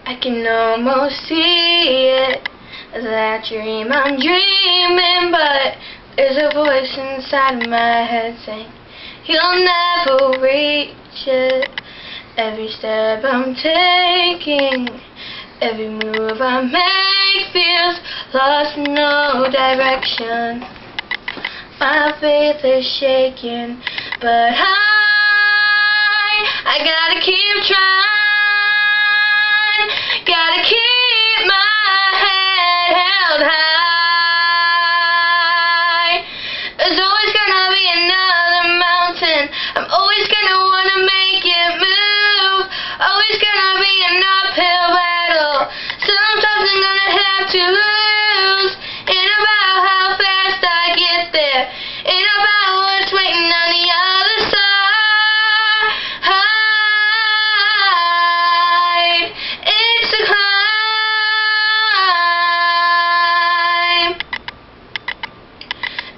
I can almost see it, that dream I'm dreaming, but there's a voice inside my head saying you'll never reach it. Every step I'm taking, every move I make feels lost, no direction. My faith is shaking, but I gotta keep trying, gotta keep my head held high. There's always gonna be another mountain, I'm always gonna wanna make it move, always gonna be an uphill battle, sometimes I'm gonna have to lose. Ain't about how fast I get there, ain't about what's waiting on the other side. It's a climb.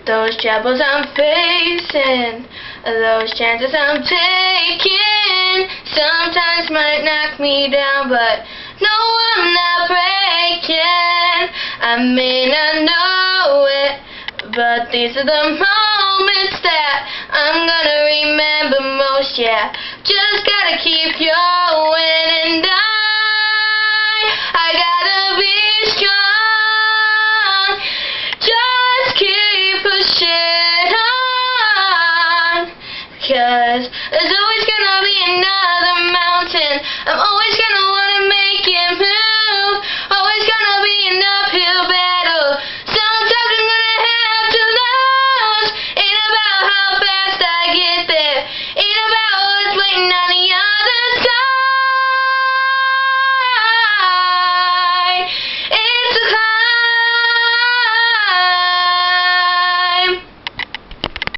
Those troubles I'm facing, those chances I'm taking, sometimes might knock me down, but no, I'm not breaking. I may not know it, but these are the moments that I'm gonna remember most, yeah. Just gotta keep going.